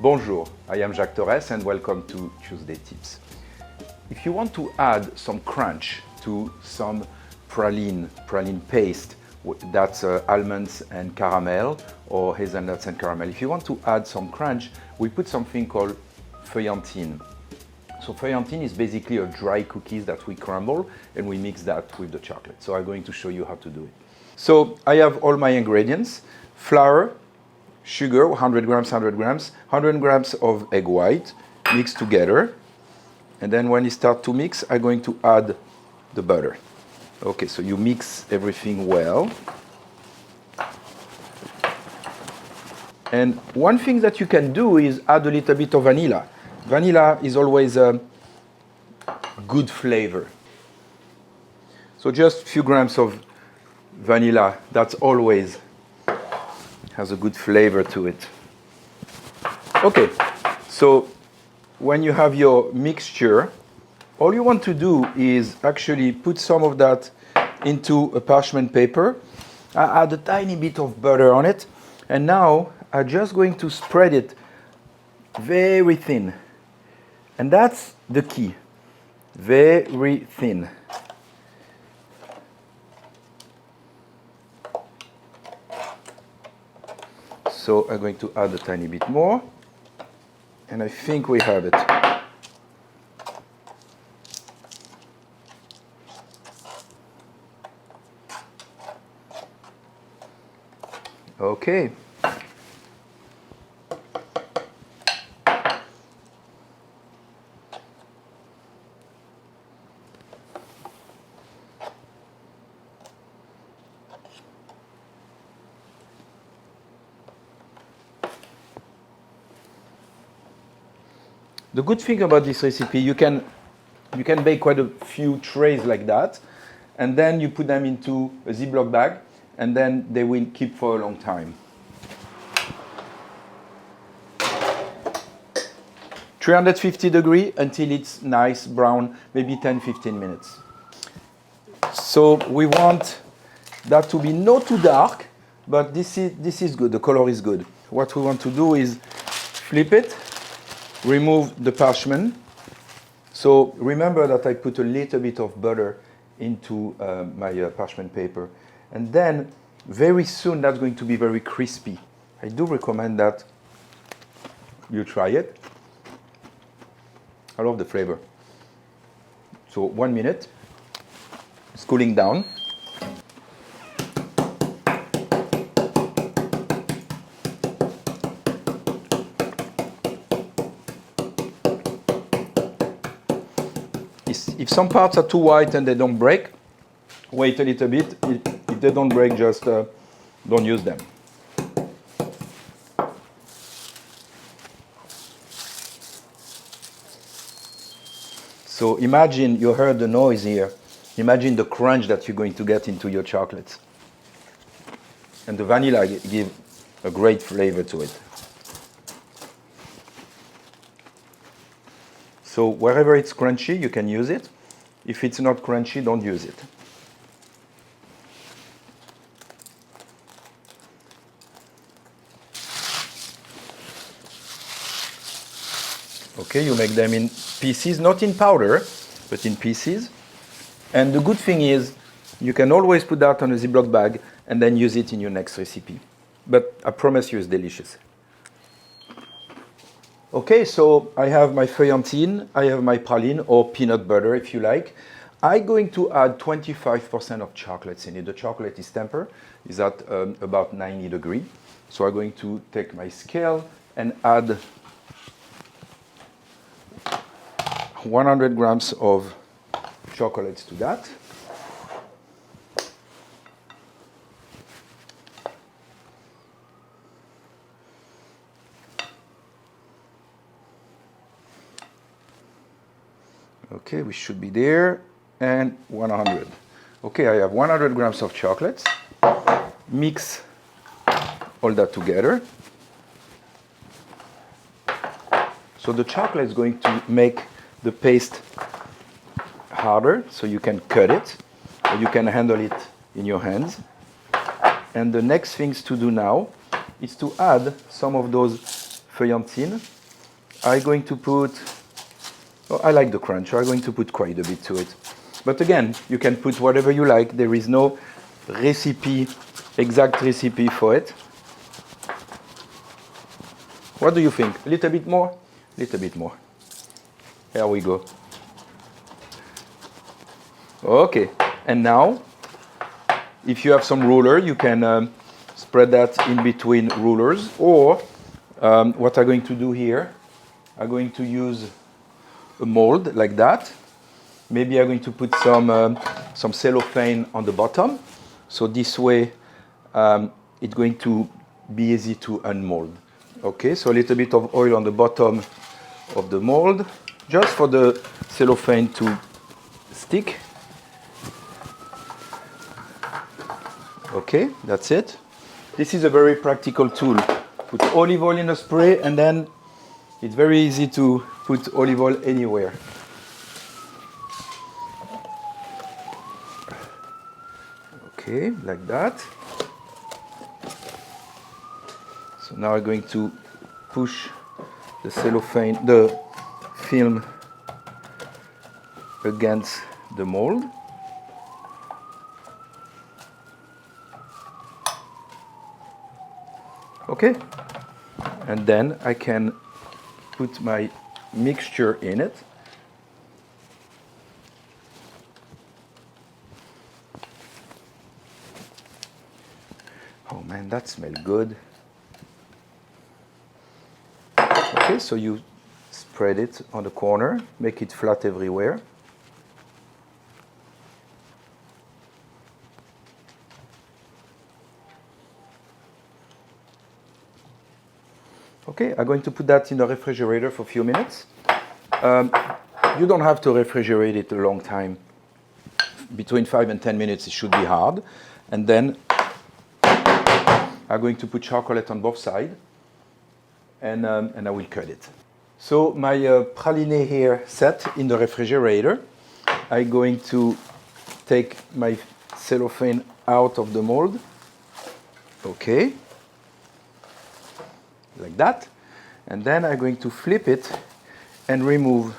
Bonjour, I am Jacques Torres and welcome to Tuesday Tips. If you want to add some crunch to some praline paste, that's almonds and caramel or hazelnuts and caramel. If you want to add some crunch, we put something called feuilletine. So feuilletine is basically a dry cookies that we crumble and we mix that with the chocolate. So I'm going to show you how to do it. So I have all my ingredients: flour, sugar, 100 grams, 100 grams of egg white mixed together. And then when you start to mix, I'm going to add the butter. Okay, so you mix everything well. And one thing that you can do is add a little bit of vanilla. Vanilla is always a good flavor. So just a few grams of vanilla, that's always has a good flavor to it. Okay, so when you have your mixture, all you want to do is actually put some of that into a parchment paper. I add a tiny bit of butter on it, and now I'm just going to spread it very thin. And that's the key, very thin. So I'm going to add a tiny bit more, and I think we have it. Okay. The good thing about this recipe, you can bake quite a few trays like that, and then you put them into a Ziploc bag, and then they will keep for a long time. 350 degrees until it's nice brown, maybe 10-15 minutes. So we want that to be not too dark, but this is good, the color is good. What we want to do is flip it, remove the parchment. So remember that I put a little bit of butter into my parchment paper. And then very soon that's going to be very crispy. I do recommend that you try it. I love the flavor. So 1 minute, it's cooling down. If some parts are too white and they don't break, wait a little bit. If they don't break, just don't use them. So imagine, you heard the noise here. Imagine the crunch that you're going to get into your chocolates. And the vanilla gives a great flavor to it. So wherever it's crunchy, you can use it. If it's not crunchy, don't use it. Okay, you make them in pieces, not in powder, but in pieces. And the good thing is, you can always put that on a Ziploc bag and then use it in your next recipe. But I promise you it's delicious. Okay, so I have my feuilletine, I have my praline, or peanut butter if you like. I'm going to add 25% of chocolates in it. The chocolate is tempered, is at about 90 degrees. So I'm going to take my scale and add 100 grams of chocolates to that. Okay, we should be there, and 100. Okay, I have 100 grams of chocolates. Mix all that together. So the chocolate is going to make the paste harder, so you can cut it, or you can handle it in your hands. And the next things to do now is to add some of those Feuilletine. I'm going to put, oh, I like the crunch, so I'm going to put quite a bit to it. But again, you can put whatever you like. There is no recipe, exact recipe for it. What do you think? A little bit more? A little bit more. Here we go. Okay, and now, if you have some ruler, you can spread that in between rulers, or what I'm going to do here, I'm going to use a mold like that. Maybe I'm going to put some cellophane on the bottom, so this way it's going to be easy to unmold. Okay, so a little bit of oil on the bottom of the mold, just for the cellophane to stick. Okay, that's it. This is a very practical tool. Put olive oil in a spray, and then it's very easy to put olive oil anywhere. Okay, like that. So now I'm going to push the cellophane, the film against the mold. Okay, and then I can put my mixture in it. Oh man, that smells good. Okay, so you spread it on the corner, make it flat everywhere. Okay, I'm going to put that in the refrigerator for a few minutes. You don't have to refrigerate it a long time. Between 5 and 10 minutes, it should be hard. And then I'm going to put chocolate on both sides, and I will cut it. So my praline here set in the refrigerator. I'm going to take my cellophane out of the mold. Okay. Like that, and then I'm going to flip it and remove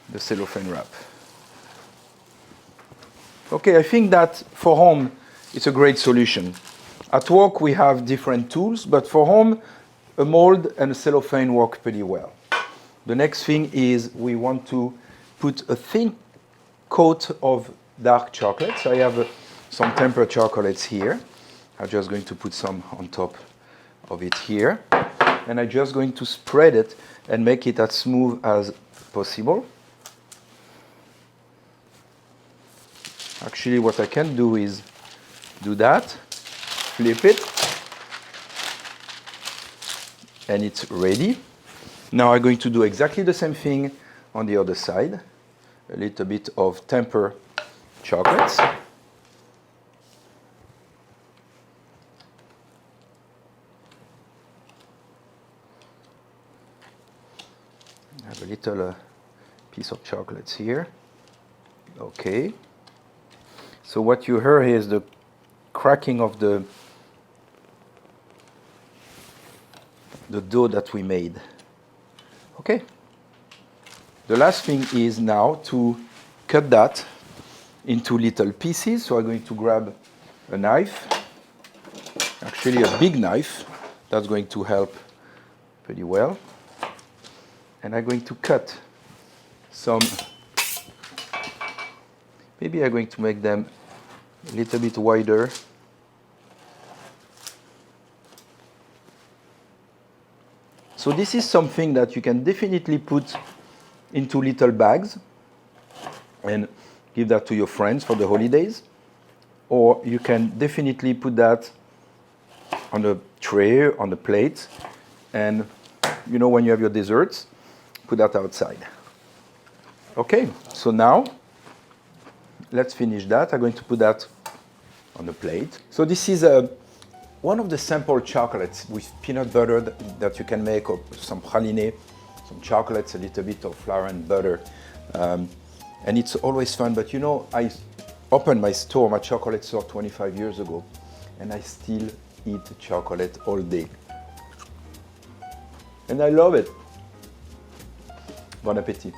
the cellophane wrap. Okay, I think that for home it's a great solution. At work we have different tools, but for home a mold and a cellophane work pretty well. The next thing is we want to put a thin coat of dark chocolate. So I have some tempered chocolates here. I'm just going to put some on top of it here, and I'm just going to spread it and make it as smooth as possible. Actually, what I can do is do that, flip it, and it's ready. Now I'm going to do exactly the same thing on the other side. A little bit of tempered chocolates. I have a little piece of chocolates here. Okay. So what you hear here is the cracking of the dough that we made. Okay. The last thing is now to cut that into little pieces. So I'm going to grab a knife, actually a big knife. That's going to help pretty well. And I'm going to cut some, maybe I'm going to make them a little bit wider. So this is something that you can definitely put into little bags and give that to your friends for the holidays. Or you can definitely put that on a tray, on a plate, and you know, when you have your desserts, put that outside. Okay, so now let's finish that. I'm going to put that on the plate. So this is one of the sample chocolates with peanut butter that you can make, or some praline, some chocolates, a little bit of flour and butter. And it's always fun, but you know, I opened my store, my chocolate store 25 years ago, and I still eat chocolate all day. And I love it. Bon appétit.